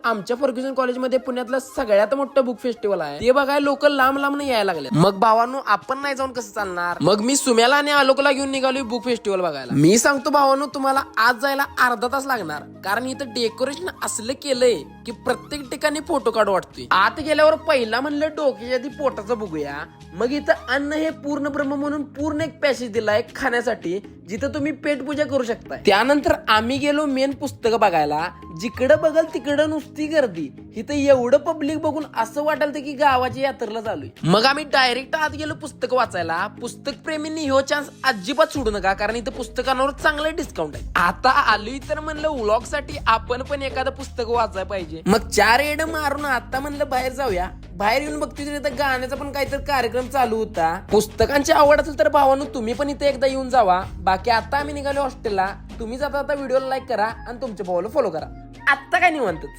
आमच्या फर्ग्युसन कॉलेजमध्ये पुण्यातलं सगळ्यात मोठं बुक फेस्टिवल आहे. ते बघाय लोक लांब लांब यायला लागले. मग भावांनो, आपण नाही जाऊन कसं चालणार? मग मी सुम्याला आणि आलोकला घेऊन निघालोय बुक फेस्टिवल बघायला. मी सांगतो भावांनो, तुम्हाला आज जायला अर्धा तास लागणार, कारण इथं डेकोरेशन असलं केलंय की प्रत्येक ठिकाणी फोटो काढू वाटतोय. आत गेल्यावर पहिला म्हणलं डोक्याच्या आधी पोटाचं बघूया. मग इथं अन्न हे पूर्ण ब्रह्म म्हणून पूर्ण एक पॅसेज दिलाय खाण्यासाठी, जिथं तुम्ही पेटपूजा करू शकता. त्यानंतर आम्ही गेलो मेन पुस्तक बघायला. जिकडं बघल तिकडं नुसती गर्दी. इथं एवढं पब्लिक बघून असं वाटलं की गावाची यात्रेला चालूय. मग आम्ही डायरेक्ट आत गेलो पुस्तक वाचायला. पुस्तक प्रेमींनी ह्यो चान्स अजिबात सोडू नका, कारण इथं पुस्तकांवर चांगलं डिस्काउंट आहे. आता आलोय तर म्हणलं व्लॉग साठी आपण पण एखादं पुस्तक वाचायला पाहिजे. मग 4 एड मारून आता म्हणलं बाहेर जाऊया. बाहेर येऊन बघतोय तर इथं गाण्याचा पण काहीतरी कार्यक्रम चालू होता. पुस्तकांची आवड असेल तर भावांनो, तुम्ही पण इथे एकदा येऊन जावा. बाकी आता आम्ही निघालो हॉस्टेलला. तुम्ही जाता आता व्हिडिओला लाईक करा आणि तुमच्या भावाला फॉलो करा. आता काय निवांतच.